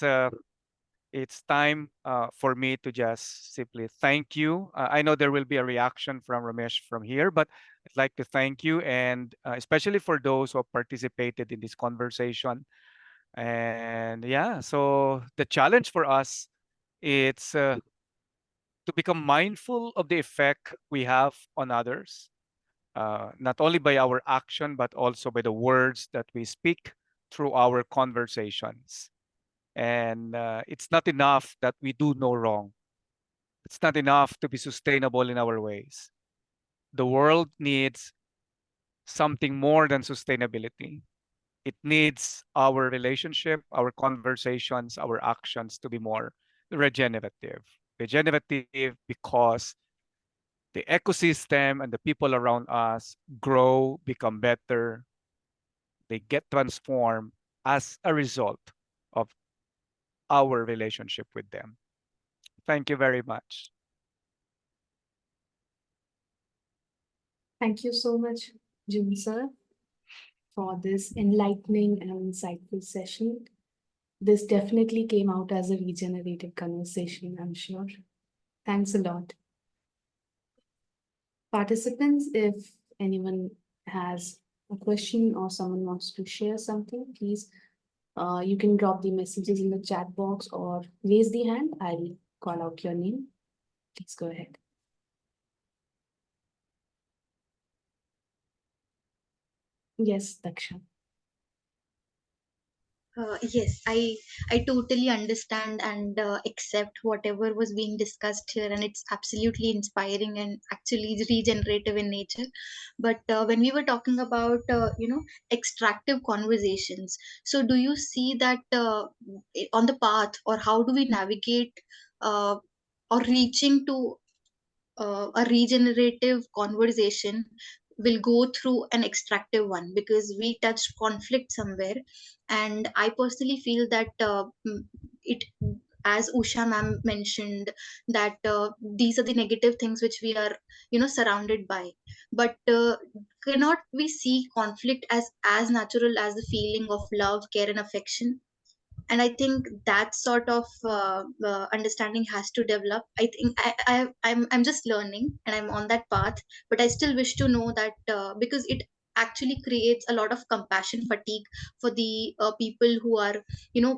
time for me to just simply thank you. I know there will be a reaction from Ramesh from here, but I'd like to thank you, and especially for those who have participated in this conversation. And yeah, so the challenge for us, it's to become mindful of the effect we have on others, not only by our action, but also by the words that we speak through our conversations. And it's not enough that we do no wrong. It's not enough to be sustainable in our ways. The world needs something more than sustainability. It needs our relationship, our conversations, our actions to be more regenerative. Regenerative because the ecosystem and the people around us grow, become better, they get transformed as a result of our relationship with them. Thank you very much. Thank you so much, Jun sir, for this enlightening and insightful session. This definitely came out as a regenerative conversation, I'm sure. Thanks a lot. Participants, if anyone has a question or someone wants to share something, please, you can drop the messages in the chat box or raise the hand. I'll call out your name. Please go ahead. Yes, Daksha. Yes, I totally understand and accept whatever was being discussed here, and it's absolutely inspiring and actually regenerative in nature. But when we were talking about extractive conversations, so do you see that on the path, or how do we navigate uh, or reaching to a regenerative conversation will go through an extractive one, because we touched conflict somewhere. And I personally feel that it, as Usha ma'am mentioned, that these are the negative things which we are surrounded by. But cannot we see conflict as natural as the feeling of love, care and affection? And I think that sort of understanding has to develop. I think I'm just learning and I'm on that path, but I still wish to know that because it actually creates a lot of compassion fatigue for the people who are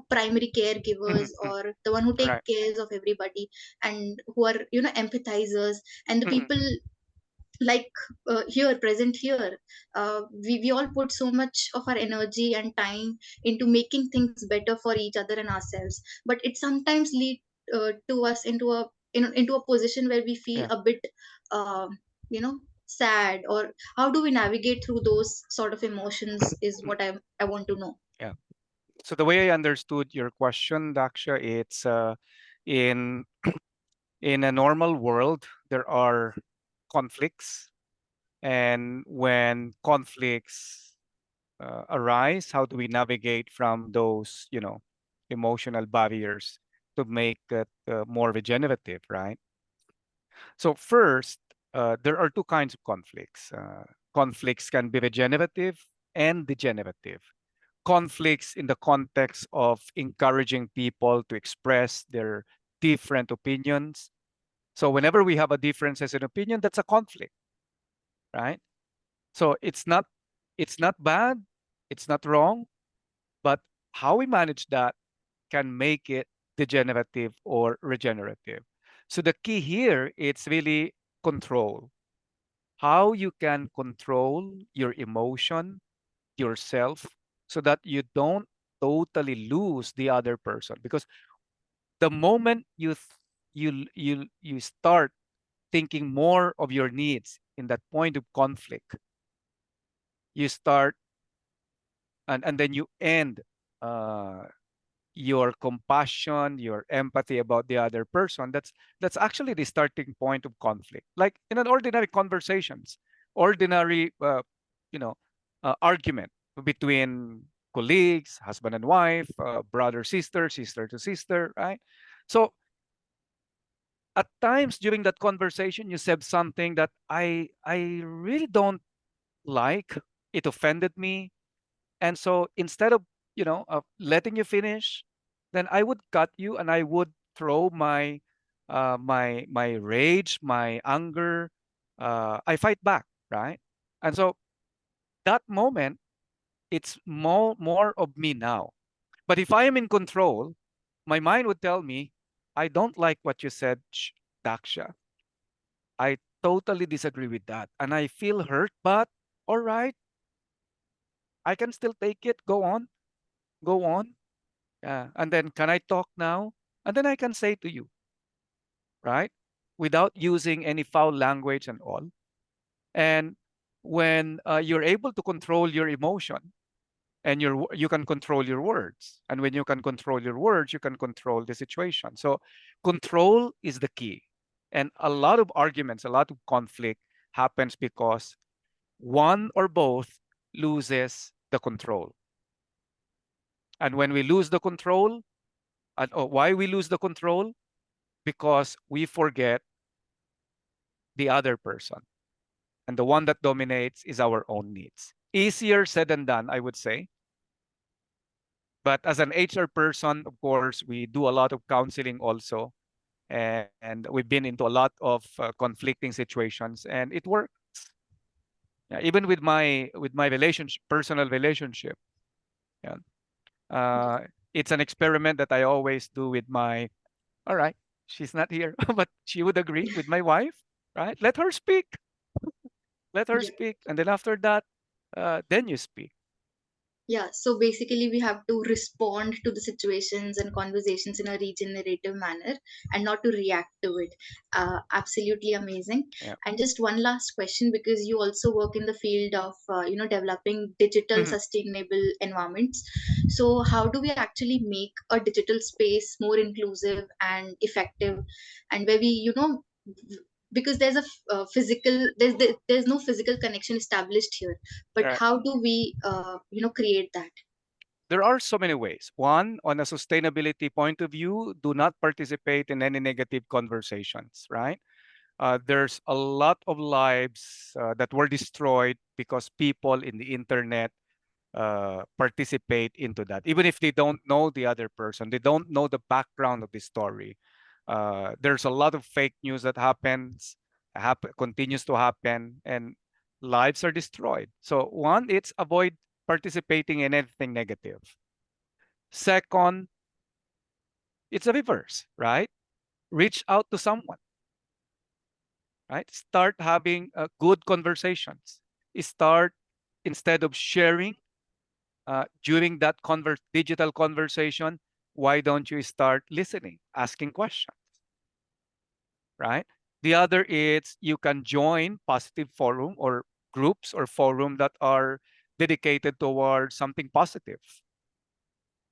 primary caregivers, or the one who take Right. cares of everybody, and who are empathizers, and the people like here present here. We all put so much of our energy and time into making things better for each other and ourselves, but it sometimes lead to us into a into a position where we feel Yeah. a bit uh, sad. Or how do we navigate through those sort of emotions is what I want to know. Yeah. So the way I understood your question, Daksha, it's in in a normal world there are conflicts, and when conflicts arise, how do we navigate from those, emotional barriers to make it more regenerative, right? So first, there are two kinds of conflicts. Conflicts can be regenerative and degenerative. Conflicts in the context of encouraging people to express their different opinions. So whenever we have a differences in opinion, that's a conflict, right? So it's not bad, it's not wrong, but how we manage that can make it degenerative or regenerative. So the key here, it's really control. How you can control your emotion, yourself, so that you don't totally lose the other person. Because the moment you start thinking more of your needs in that point of conflict, you start and then you end uh, your compassion, your empathy about the other person. That's actually the starting point of conflict. Like in an ordinary conversations, ordinary you know argument between colleagues, husband and wife, brother sister, sister to sister, right? So at times during that conversation, you said something that I really don't like. It offended me, and so instead of, letting you finish, then I would cut you and I would throw my rage, my anger. I fight back, right? And so that moment, it's more of me now. But if I am in control, my mind would tell me, I don't like what you said, Daksha. I totally disagree with that. And I feel hurt, but all right, I can still take it. Go on, go on. Yeah. And then, can I talk now? And then I can say to you, right? Without using any foul language and all. And when you're able to control your emotion, and you can control your words. And when you can control your words, you can control the situation. So control is the key. And a lot of arguments, a lot of conflict happens because one or both loses the control. And when we lose the control, and why we lose the control? Because we forget the other person. And the one that dominates is our own needs. Easier said than done, I would say. But as an HR person, of course, we do a lot of counseling also. And we've been into a lot of conflicting situations, and it works. Yeah, even with my relationship, personal relationship. Yeah. Uh, it's an experiment that I always do with my, all right, she's not here, but she would agree with my wife, right? Let her speak. Let her Yeah. speak. And then after that, then you speak. Yeah, so basically we have to respond to the situations and conversations in a regenerative manner and not to react to it. Absolutely amazing. Yeah. And just one last question, because you also work in the field of developing digital Mhm. sustainable environments. So how do we actually make a digital space more inclusive and effective, and where we because there's a physical there's no physical connection established here, but Right. how do we create that? There are so many ways. One, on a sustainability point of view, do not participate in any negative conversations, right? There's a lot of lives that were destroyed because people in the internet participate into that, even if they don't know the other person, they don't know the background of the story. There's a lot of fake news that continues to happen, and lives are destroyed. So one, it's avoid participating in anything negative. Second, it's a reverse, right? Reach out to someone, right? Start having good conversations. Start, instead of sharing during that digital conversation, why don't you start listening, asking questions, right? The other is you can join positive forum or groups or forum that are dedicated towards something positive,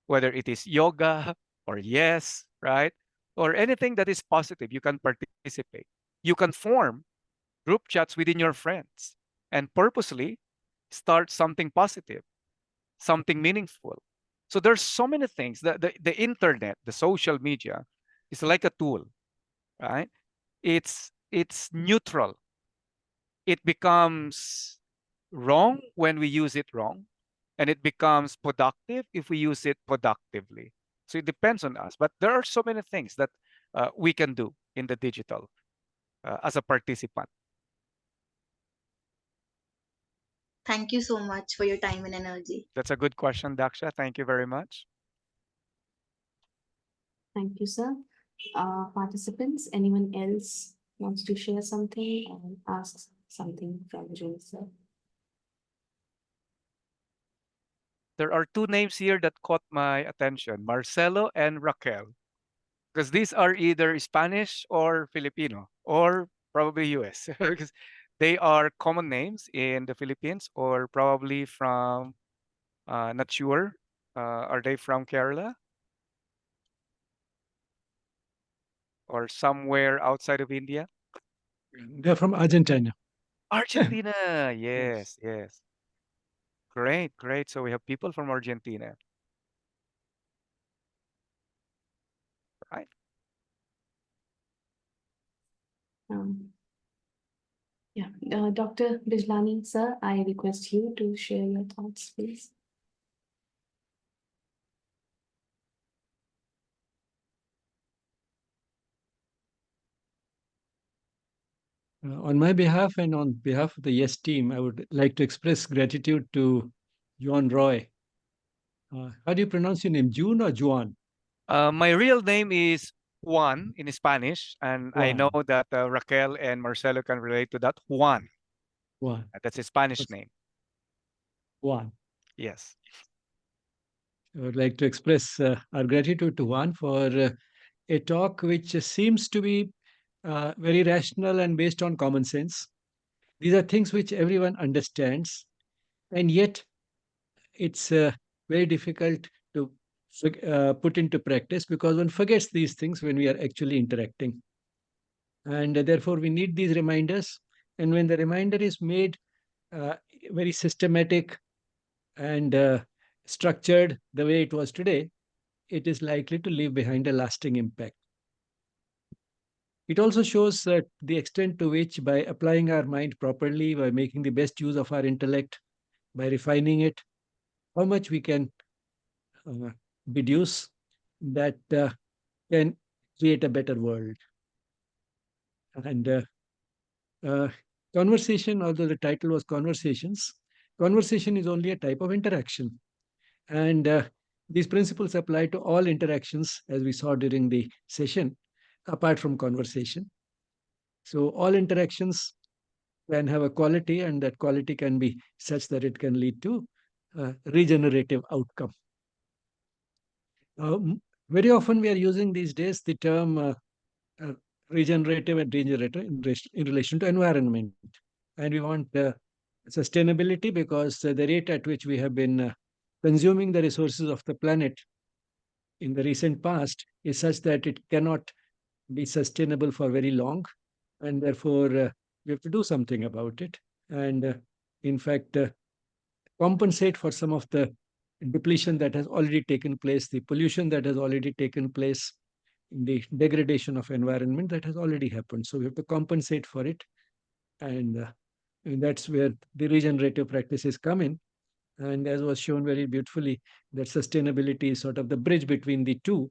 whether it is yoga or yes, right? Or anything that is positive, you can participate. You can form group chats within your friends and purposely start something positive, something meaningful. So there's so many things. The internet, the social media is like a tool, right? It's neutral. It becomes wrong when we use it wrong, and it becomes productive if we use it productively. So it depends on us. But there are so many things that we can do in the digital as a participant. Thank you so much for your time and energy. That's a good question, Daksha. Thank you very much. Thank you, sir. Participants, anyone else wants to share something or ask something from Jun, sir? There are two names here that caught my attention, Marcelo and Raquel, because these are either Spanish or Filipino or probably US, because they are common names in the Philippines or probably from, not sure, are they from Kerala or somewhere outside of India? They're from Argentina. Argentina, Yes. yes, yes. Great, great. So we have people from Argentina, right? Um, yeah, Dr. Bijlani, sir, I request you to share your thoughts, please. On my behalf and on behalf of the Yes team, I would like to express gratitude to Jun Roy. How do you pronounce your name? June or Juan? My real name is Juan in Spanish, and I know Juan. that Raquel and Marcelo can relate to that. Juan, Juan. that's a Spanish name. Juan. Yes. I would like to express our gratitude to Juan for a talk which seems to be very rational and based on common sense. These are things which everyone understands, and yet it's very difficult to put into practice because one forgets these things when we are actually interacting. And therefore, we need these reminders. And when the reminder is made uh, very systematic and structured the way it was today, it is likely to leave behind a lasting impact. It also shows the extent to which, by applying our mind properly, by making the best use of our intellect, by refining it, how much we can uh, deduce that can create a better world. And uh, conversation, although the title was Conversations, conversation is only a type of interaction. And these principles apply to all interactions, as we saw during the session, apart from conversation. So, all interactions can have a quality, and that quality can be such that it can lead to regenerative outcome. Very often we are using these days the term uh, regenerative and regenerator in relation to environment. And we want sustainability because the rate at which we have been consuming the resources of the planet in the recent past is such that it cannot be sustainable for very long. And therefore, we have to do something about it. And in fact, compensate for some of the depletion that has already taken place, the pollution that has already taken place, the degradation of environment that has already happened. So we have to compensate for it. And that's where the regenerative practices come in. And as was shown very beautifully, that sustainability is sort of the bridge between the two,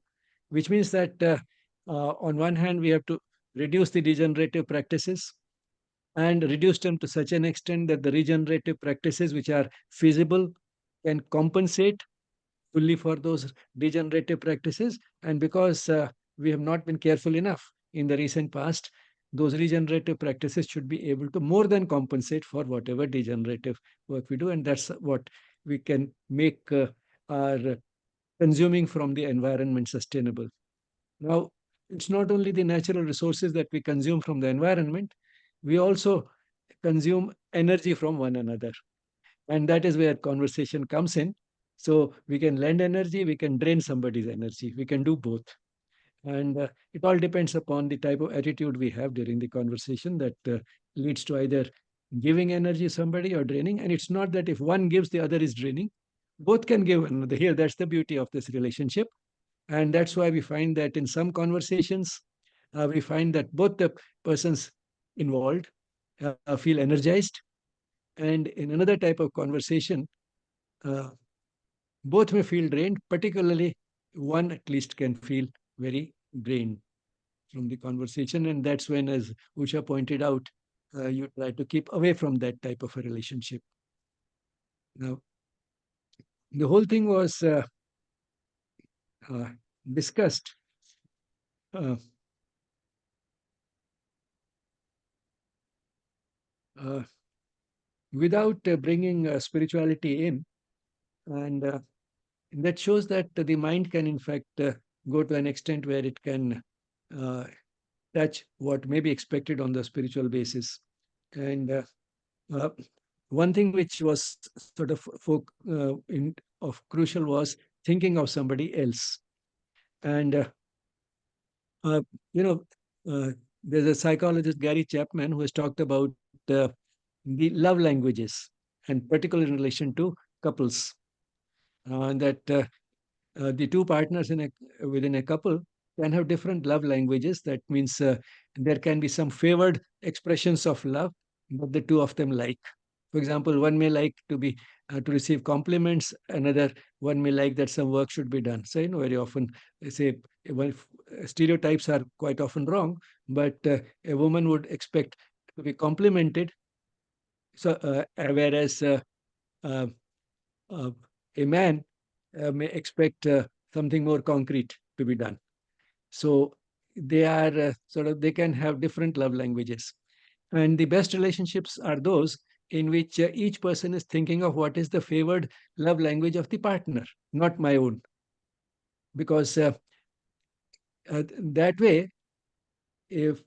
which means that on one hand, we have to reduce the degenerative practices and reduce them to such an extent that the regenerative practices which are feasible can compensate fully for those degenerative practices. And because we have not been careful enough in the recent past, those regenerative practices should be able to more than compensate for whatever degenerative work we do. And that's what we can make our consuming from the environment sustainable. Now, it's not only the natural resources that we consume from the environment, we also consume energy from one another. And that is where conversation comes in. So we can lend energy, we can drain somebody's energy, we can do both. And it all depends upon the type of attitude we have during the conversation that leads to either giving energy to somebody or draining. And it's not that if one gives, the other is draining. Both can give another. Here, that's the beauty of this relationship. And that's why we find that in some conversations, we find that both the persons involved feel energized. And in another type of conversation, uh, both may feel drained, particularly one at least can feel very drained from the conversation. And that's when, as Usha pointed out, you try to keep away from that type of a relationship. Now, the whole thing was discussed uh, uh, without bringing spirituality in. And that shows that the mind can, in fact, go to an extent where it can uh, touch what may be expected on the spiritual basis. And uh, one thing which was sort of of crucial was thinking of somebody else. And uh, you know, uh, there's a psychologist, Gary Chapman, who has talked about the love languages, and particularly in relation to couples. That the two partners within a couple can have different love languages. That means there can be some favored expressions of love that the two of them like. For example, one may like to receive compliments. Another one may like that some work should be done. So very often, say, well, stereotypes are quite often wrong, but a woman would expect to be complimented. So whereas uh, uh, a man may expect something more concrete to be done. So they are they can have different love languages. And the best relationships are those in which each person is thinking of what is the favored love language of the partner, not my own. Because that way, if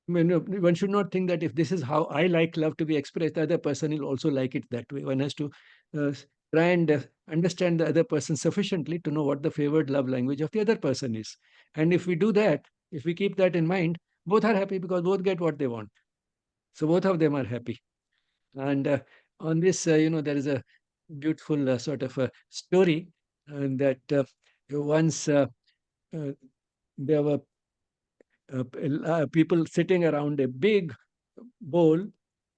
one should not think that if this is how I like love to be expressed, the other person will also like it that way. One has to uh, try and understand the other person sufficiently to know what the favored love language of the other person is. And if we do that, if we keep that in mind, both are happy because both get what they want. So both of them are happy. And on this, there is a beautiful sort of a story that once there were people sitting around a big bowl.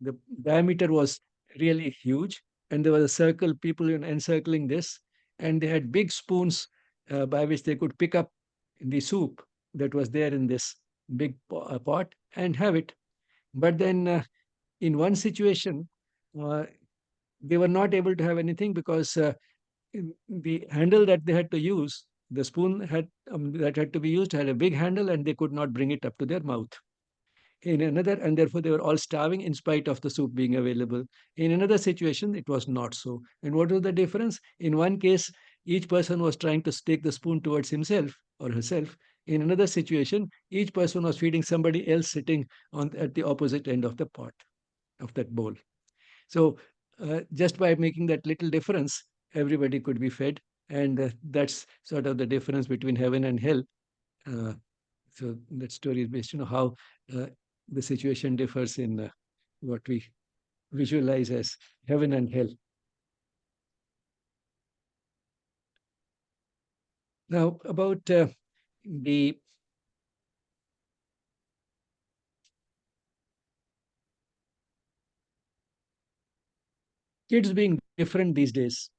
The diameter was really huge, and there was a circle, people encircling this, and they had big spoons by which they could pick up the soup that was there in this big pot and have it. But then, in one situation, uh, they were not able to have anything because the handle that they had to use, the spoon had that had to be used, had a big handle, and they could not bring it up to their mouth. In another, and therefore they were all starving in spite of the soup being available. In another situation, it was not so. And what was the difference? In one case, each person was trying to take the spoon towards himself or herself. In another situation, each person was feeding somebody else sitting at the opposite end of the pot, of that bowl. So just by making that little difference, everybody could be fed. And that's sort of the difference between heaven and hell. Uh, so that story is based on how uh, the situation differs in what we visualize as heaven and hell. Now, about the kids being different these days.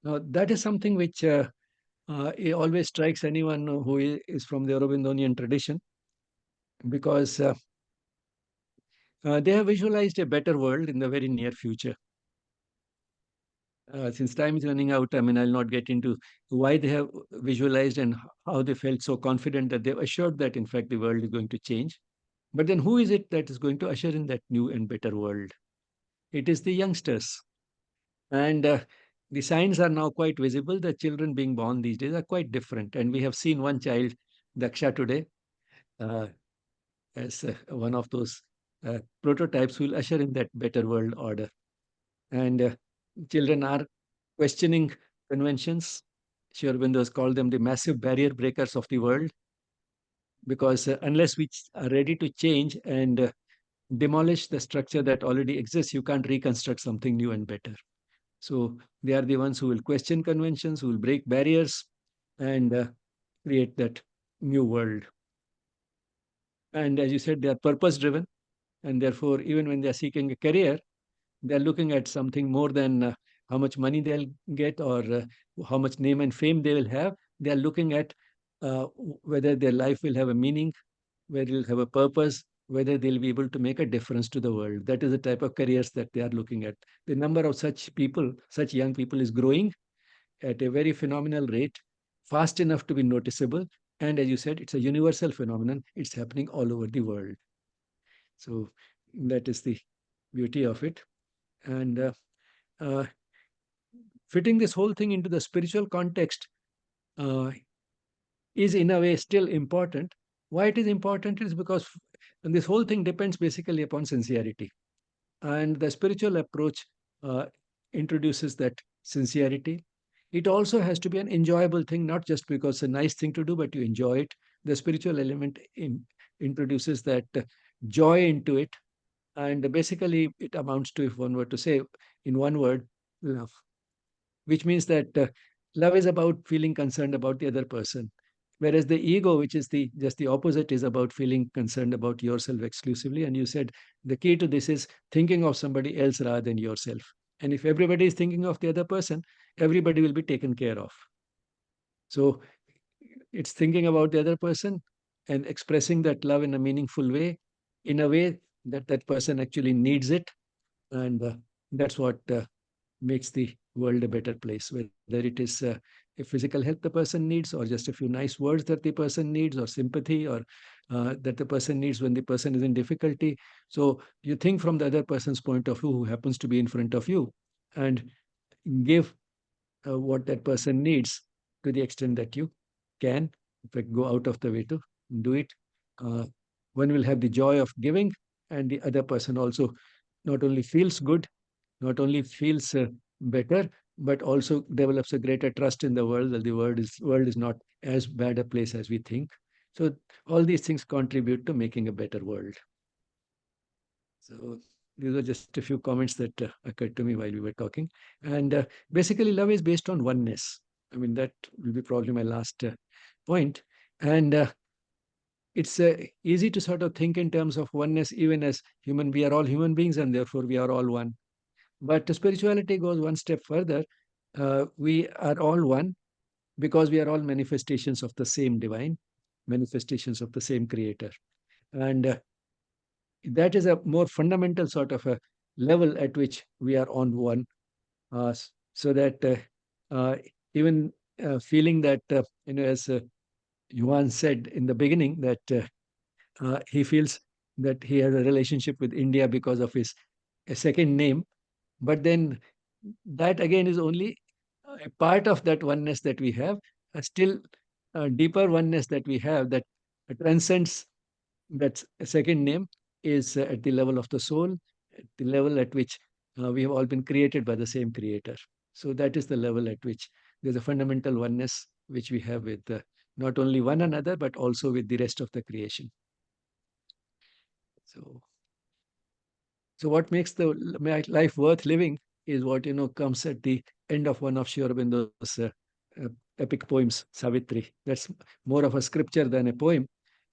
Now, that is something which it always strikes anyone who is from the Aurobindo tradition, because they have visualized a better world in the very near future. Since time is running out, I mean, I'll not get into why they have visualized and how they felt so confident that they've assured that, in fact, the world is going to change. But then who is it that is going to usher in that new and better world? It is the youngsters. And the signs are now quite visible. The children being born these days are quite different. And we have seen one child, Daksha, today, uh, as one of those prototypes who will usher in that better world order. And children are questioning conventions. Sri Aurobindo has called them the massive barrier breakers of the world, because unless we are ready to change and demolish the structure that already exists, you can't reconstruct something new and better. So they are the ones who will question conventions, who will break barriers, and create that new world. And as you said, they are purpose driven, and therefore, even when they are seeking a career, they're looking at something more than how much money they'll get, or how much name and fame they will have. They're looking at whether their life will have a meaning, whether it'll have a purpose, whether they'll be able to make a difference to the world. That is the type of careers that they are looking at. The number of such people, such young people, is growing at a very phenomenal rate, fast enough to be noticeable. And as you said, it's a universal phenomenon. It's happening all over the world. So that is the beauty of it. And uh, fitting this whole thing into the spiritual context uh, is in a way still important. Why it is important is because this whole thing depends basically upon sincerity. And the spiritual approach uh, introduces that sincerity. It also has to be an enjoyable thing, not just because it's a nice thing to do, but you enjoy it. The spiritual element introduces that joy into it. And basically, it amounts to, if one were to say in one word, love, which means that love is about feeling concerned about the other person, whereas the ego, which is the just the opposite, is about feeling concerned about yourself exclusively. And you said the key to this is thinking of somebody else rather than yourself. And if everybody is thinking of the other person, everybody will be taken care of. So it's thinking about the other person and expressing that love in a meaningful way, in a way that that person actually needs it. And that's what makes the world a better place, whether it is a physical help the person needs, or just a few nice words that the person needs, or sympathy, or that the person needs when the person is in difficulty. So you think from the other person's point of view, who happens to be in front of you, and give what that person needs to the extent that you can. In fact, go out of the way to do it. Uh, One will have the joy of giving, and the other person also not only feels good, not only feels better, but also develops a greater trust in the world, that the world is not as bad a place as we think. So all these things contribute to making a better world. So these are just a few comments that occurred to me while we were talking. And basically, love is based on oneness. I mean, that will be probably my last point. And it's easy to sort of think in terms of oneness, even as human. We are all human beings, and therefore we are all one. But spirituality goes one step further. We are all one because we are all manifestations of the same divine, manifestations of the same creator. And that is a more fundamental sort of a level at which we are on one, so that uh, even feeling that, as Yuan said in the beginning, that he feels that he has a relationship with India because of his a second name. But then that again is only a part of that oneness that we have, a still deeper oneness that we have that transcends that second name is at the level of the soul, at the level at which we have all been created by the same creator. So that is the level at which there's a fundamental oneness which we have with not only one another, but also with the rest of the creation. So what makes the life worth living is what comes at the end of one of Sri Aurobindo's uh, epic poems, Savitri. That's more of a scripture than a poem.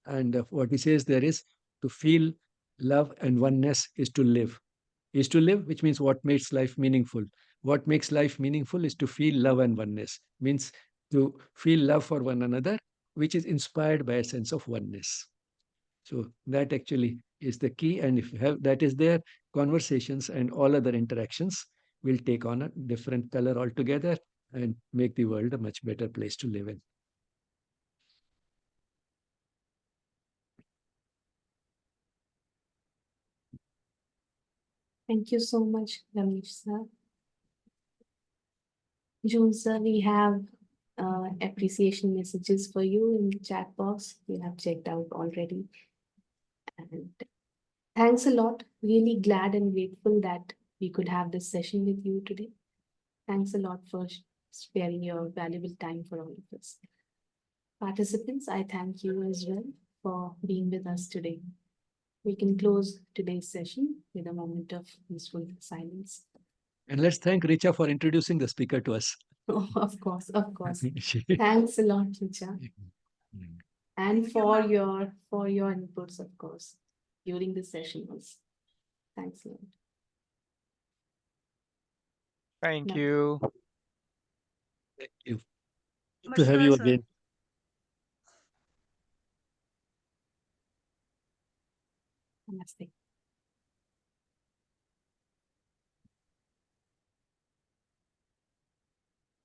And what he says there is to feel love and oneness is to live. Is to live, which means what makes life meaningful. What makes life meaningful is to feel love and oneness. Means to feel love for one another, which is inspired by a sense of oneness. So that actually is the key. And if you have that is there, conversations and all other interactions will take on a different color altogether and make the world a much better place to live in. Thank you so much, Ramesh sir. Jun sir, we have appreciation messages for you in the chat box. You have checked out already. And thanks a lot. Really glad and grateful that we could have this session with you today. Thanks a lot for sparing your valuable time for all of us. Participants, I thank you as well for being with us today. We can close today's session with a moment of peaceful silence. And let's thank Richa for introducing the speaker to us. Oh, of course, of course. Thanks a lot, Richa. And Thank you, for ma'am. your inputs, of course, during the session also. Thanks a lot. Thank No. you. Thank you. Good to have Namaskar, you sir. again. Namaste.